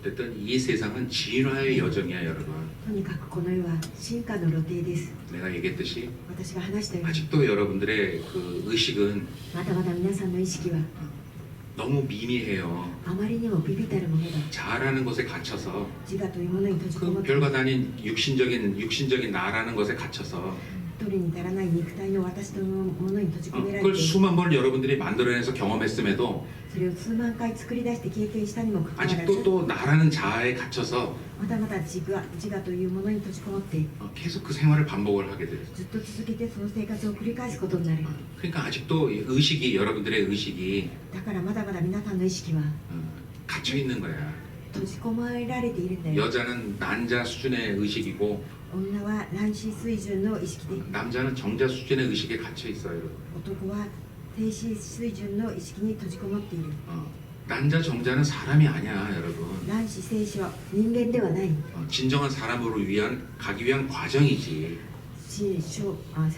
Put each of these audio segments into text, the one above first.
어쨌든 이 세상은 진화의 여정이야, 여러분. とにかくこの世は進化の露呈です。 내가 얘기했듯이 私が話したように 아직도 여러분들의 그 의식은 まだまだ皆さんの意識は 너무 미미해요. あまりにも微々たるものだ。 자라는 것에 갇혀서 自我というものに閉じこも 그 って 별과 다닌 육신적인 나라는 것에 갇혀서 取りに足らない肉体の私というものに閉じ込められ 그걸 て 수만 번 여러분들이 만들어내서 경험했음에도 それを数万回作り出して経験したにもかかわらず 아직도 또 나라는 자아에 갇혀서 まだまだ自我というものに閉じこもって 계속 그 생활을 반복을 하게 돼요. ずっと続けてその生活を繰り返すことになる。 그러니까 아직도 의식이 여러분들의 의식이 だからまだまだ皆さんの意識は 갇혀 있는 거야. 閉じ込められているんだよ。 여자는 난자 수준의 의식이고 女は卵子水準の意識で 남자는 정자 수준의 의식에 갇혀 있어요. 男は低子水準の意識に閉じこもっている。 난자 정자는 사람이 아니야, 여러분. 卵子精子は人間ではない。 진정한 사람으로 가기 위한 과정이지.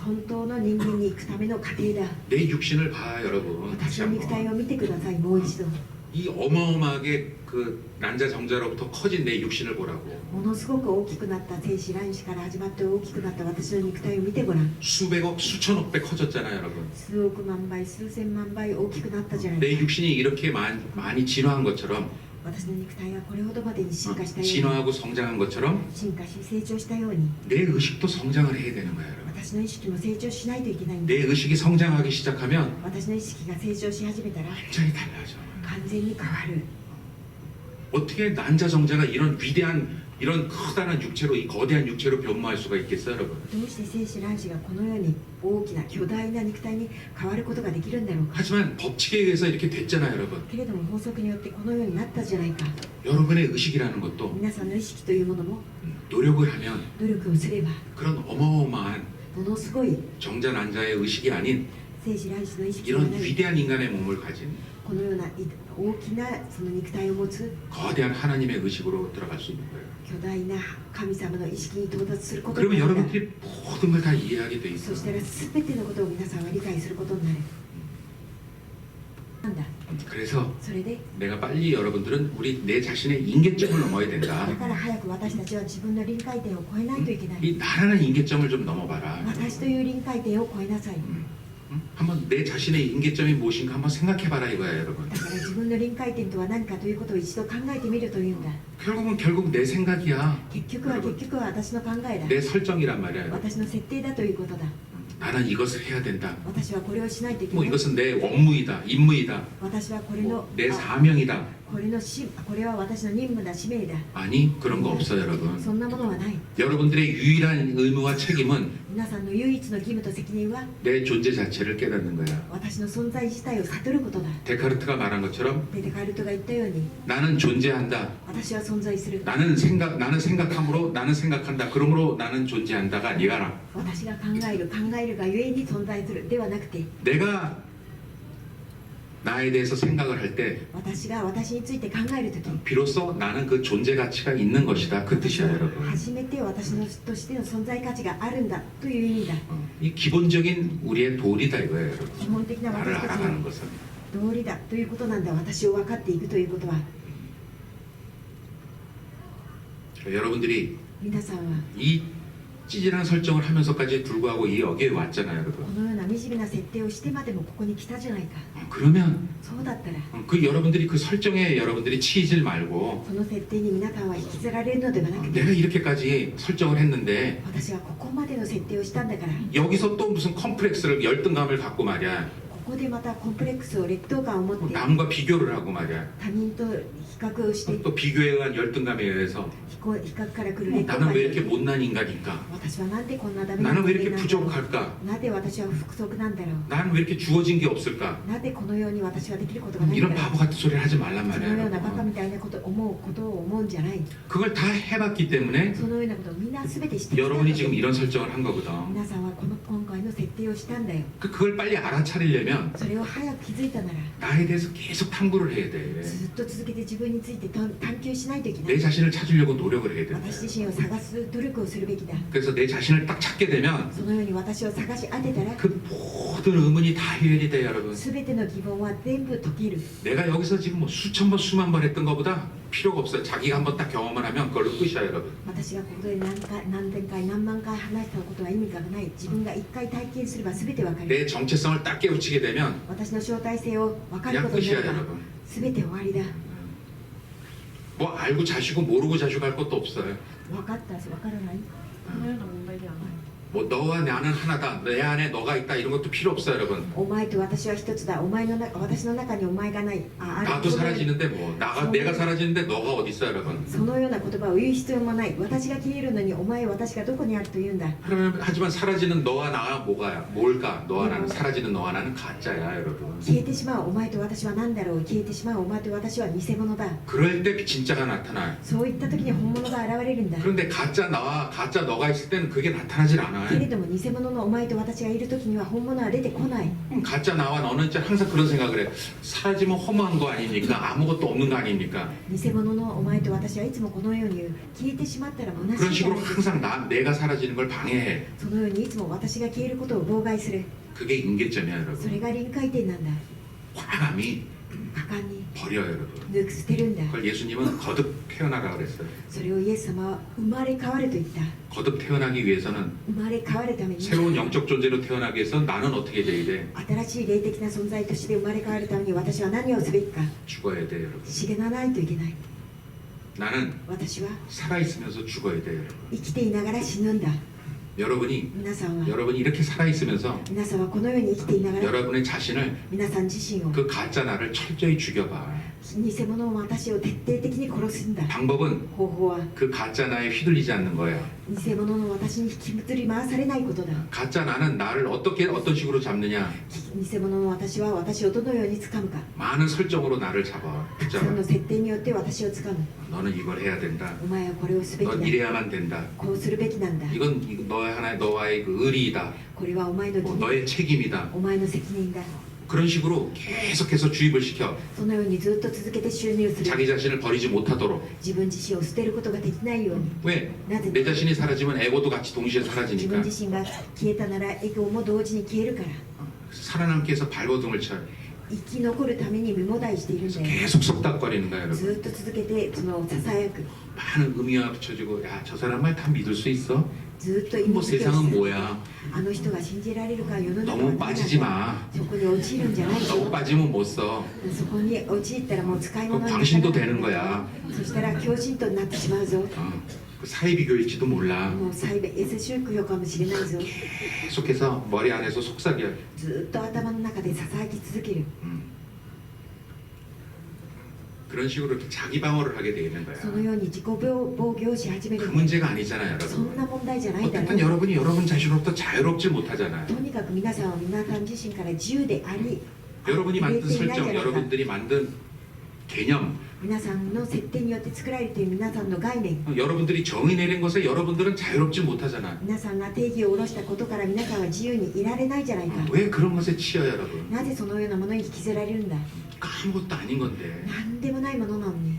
本当の人間に行くための過程だ。 내 육신을 봐, 여러분. 私 다시 の肉体 한번. を見てください。もう一度。 이 어마어마하게 그 난자 정자로부터 커진 내 육신을 보라고. ものすごく大きくなった精子卵子から始まって大きくなった私の肉体を見てごらん。 수백억, 수천억 배 커졌잖아요, 여러분. 数億万倍、数千万倍大きくなったじゃない 내 ですか。 육신이 이렇게 많이 진화한 것처럼 私の肉体がこれほどまでに進化したように、 진화하고 성장한 것처럼 進化し成長したように、 내 의식도 성장을 해야 되는 거야, 여러분. 私の意識も成長しないといけないんだ。 내 의식이 성장하기 시작하면 私の意識が成長し始めたら 완전히 달라져. 完全に変わる。 어떻게 난자 정자가 이런 위대한 이런 커다란 육체로 이 거대한 육체로 변모할 수가 있겠어요, 여러분? どうして精子卵子がこのように大きな巨大な肉体に変わることができるんだろうか。 하지만 법칙에 의해서 이렇게 됐잖아요, 여러분. けれども法則によってこのようになったじゃないか。 여러분의 의식이라는 것도 皆さんの意識というものも 노력을 하면 努力をすれば 그런 어마어마한 ものすごい 정자 난자의 의식이 아닌 精子卵子の意識では 이런 ない 위대한 인간의 몸을 가진 このような大きなその肉体を持つ 거대한 하나님의 의식으로 들어갈 수 있는 거예요. 巨大な神様の意識に到達することに 그러면 なるんだ。 여러분들이 모든 걸 다 이해하게 돼 そ 있어. したら全てのことを皆さんは理解することになる。なんだ 그래서 それで 내가 빨리 여러분들은 우리 내 자신의 인계점을 넘어야 된다. だから早く私たちは自分の臨界点を超えないといけない。 이 나라는 인계점을 좀 넘어봐라. 私という臨界点を超えなさい。 한번 내 자신의 인계점이 무엇인가 한번 생각해봐라 이거야, 여러분. だから自分の臨界点とは何かということを一度考えてみるというんだ。 결국 내 생각이야. 結局は私の考えだ。 내 설정이란 말이야. 여러분. 私の設定だということだ。 나는 이것을 해야 된다. 私はこれをしないといけ 뭐 ない。 이것은 내 업무이다, 임무이다, 私はこれの 뭐 내 사명이다. これは私の任務だ、使命だ。 아니 그런 거 없어, 여러분. そんなものはない。 여러분들의 유일한 의무와 책임은 皆さんの唯一の義務と責任は 내 존재 자체를 깨닫는 거야. 私の存在自体を悟ることだ。 데카르트가 말한 것처럼 デカルトが言ったように、 나는 존재한다. 私は存在する。 나는 생각함으로 나는 생각한다. 그러므로 나는 존재한다가 아니라 私が考えるがゆえに存在するではなくて、 내가 나에 대해서 생각을 할 때 私が私について考えるとき、 비로소 나는 그 존재 가치가 있는 것이다. 그 뜻이야, 여러분. 初めて私のとしての存在価値があるんだという意味だ。 이 기본적인 우리의 도리다 이거예요, 여러분. 基本的な 나를 私たち 알아가는 の 것은. 道理だということなんだ。私を分かっていくということは、 여러분들이 皆さんは 이 찌질한 설정을 하면서까지 불구하고 이 여기에 왔잖아요, こ 여러분. のような惨めな設定をしてまでもここに来たじゃないか。 그러면 そうだったら 그 여러분들이 그 설정에 여러분들이 치이질 말고 その設定に皆さんは引きずられるのではなくて、 내가 이렇게까지 설정을 했는데 私はここまでの設定をしたんだから、 여기서 또 무슨 컴플렉스를 열등감을 갖고 말이야. ここでまたコンプレックスを劣等感を持って 남과 비교를 하고 말이야. 他人と比較をして、 또 비교에 의한 열등감에 의해서 比較から来る劣等 나는 感 왜 に 이렇게 못난 인간일까? 私はなんでこんなダメな 나는 왜 人 이렇게 間なんだろ 부족할까? う。なぜ私は不足なんだろう。 나는 왜 이렇게 주어진 게 없을까? なぜこのように私はできることがないんだ 이런 ろう。 바보 같은 소리를 하지 말란 そのよ 말이야. うなバカ 여러분. みたいなことを思うんじゃない。 그걸 다 해봤기 때문에 そのようなことをみんな全てしてきた。 여러분이 지금 이런 설정을 한 거거든. 皆さんは今回の設定をしたんだよ。 그걸 빨리 알아차리려면 それを早く気づいたなら、 나에 대해서 계속 탐구를 해야 돼. ずっと続けて自分について探求しないといけな 내 い。 자신을 찾으려고 노력을 해야 돼. 私自身を探す努力をするべきだ。 그래서 내 자신을 딱 찾게 되면 そのように私を探し当てたら、 그 모든 의문이 다 해결이 돼, 여러분. 全ての疑問は全部解ける。 내가 여기서 지금 뭐 수천 번 수만 번 했던 것보다 필요가 없어요. 자기가 한번 딱 경험을 하면 그걸로 끝이야, 여러분. 私がここで何千回何万回話したことは意味がない。自分が一回体験すれば全てわかる。 내 정체성을 딱 깨우치게 되면 私の正体性を分かる 그냥 ことにな 끝이야, れば 여러분. 全て終わりだ。 뭐 알고 자시고 모르고 자시고 할 것도 없어요. 分かったし分からない。 このような問題ではない。 뭐 너와 나는 하나다, 내 안에 너가 있다 이런 것도 필요 없어요, 여러분. お前と私は一つだ。私の中にお前がない。ある 나도 사라지는데 뭐 내가 사라지는데 너가 어디 있어, 여러분. そのような言葉を言う必要もない。私が消えるのにお前私がどこにあると言うんだ。 그러면 하지만 사라지는 너와 나가 뭘까? 너와 나는 사라지는 너와 나는 가짜야, 여러분. 消えてしまうお前と私は何だろう。消えてしまうお前と私は偽物だ。 그럴 때 진짜가 나타나요. そういった時に本物が現れるんだ。 그런데 가짜 나와 가짜 너가 있을 때는 그게 나타나질 けれ 않아요. ども偽物のお前と私がいる時には本物は出てこない。 가짜 나와 너는 진짜 항상 그런 생각을 해. 사라지면 허무한 거 아닙니까? 아무것도 없는 거 아닙니까? 偽物のお前と私はいつもこのように言う。消えてしまったら虚 그런 しいじゃ 식으로 ないですか。 항상 내가 사라지는 걸 방해해. そのようにいつも私が消えることを妨害する。 그게 임계점이야, そ 여러분. れが臨界点なんだ。 과감히 果敢に 버려요, 여러분. 抜く捨てるんだ。 그걸 예수님은 거듭 태어나라 그랬어요. それをイエス様は生まれ変わると言った。 거듭 태어나기 위해서는 生まれ変わるために 새로운 영적 존재로 태어나기 위해서 나는 어떻게 돼야 돼? 新しい霊的な存在として生まれ変わるために私は何をすべきか。 죽어야 돼, 여러분. 死なないといけない。 나는 私は 살아있으면서 죽어야 돼, 여러분. 生きていながら死ぬんだ。 여러분이 皆さんは 여러분이 이렇게 살아있으면서 皆さんはこのように生きていながら 여러분의 자신을 皆さん自身を 그 가짜 나를 철저히 죽여봐. 偽物の私を徹底的に殺すんだ。 방법은 方法は 그 가짜 나에 휘둘리지 않는 거야. 偽物の私に引きずり回されないことだ。 가짜 나는 나를 어떤 식으로 잡느냐? 偽物の私は私をどのように掴むか。 많은 설정으로 나를 잡아. そ 붙잡아. の設定によって私を掴む。 너는 이걸 해야 된다. お前はこれをすべき 넌 だ。 이래야만 된다. こうするべきなんだ。 이건 너와의 그 의리이다. これはお前の義 뭐 務、 너의 책임이다. お前の責任だ。 그런 식으로 계속해서 주입을 시켜 そのようにずっと続けて収入する。 자기 자신을 버리지 못하도록. 自分自身を捨てることができないように。 왜? なぜ 내 자신이 사라지면 에고도 같이 동시에 自 사라지니까. 分自身が消えたならエゴも同時に消えるから。 살아남기 위해서 발버둥을 쳐요. 生き残るために身もだいしているんだよ。 계속 속닥거리는 거야, ず 여러분. っと続けてそのささやく。 많은 의미와 붙여주고, 야, 저 사람 말 다 믿을 수 있어? ずっと意味 뭐 付けを 세상은 する。 뭐야? あの人が信じられるか世の中は 너무 何 빠지지 なんだ。 마. そこに陥るんじゃない 너무 よ。 빠지면 못 써. そこに陥ったらもう使い物 그 になら 광신도 ない 되는 거야. そしたら狂信徒になってしまうぞ。 그 사회 비교일지도 몰라. もうサイベ S 宗教かもしれないぞ。 계속해서 머리 안에서 속삭여. ずっと頭の中でささやき続ける。 그런 식으로 이렇게 자기 방어를 하게 되는 거야. そのように自己防御をし始め 그 る。 문제가 아니잖아요, そん 여러분. な問題じゃないだろ 어쨌든 う。 여러분이 여러분 자신으로부터 자유롭지 못하잖아요. とにかく皆さんは皆さん自身から自由であり、 여러분이 触れ 만든 ていないじゃ 설정, ないか。 여러분들이 만든 개념, 皆さんの設定によって作られている皆さんの概念、 여러분들이 정의 내린 것에 여러분들은 자유롭지 못하잖아. 皆さんが定義を下ろしたことから皆さんは自由にいられないじゃないか。 왜 그런 것에 치여, 여러분? なぜそのようなものに引きずられるんだ。 아무것도 아닌 건데. 何でもないものなのに。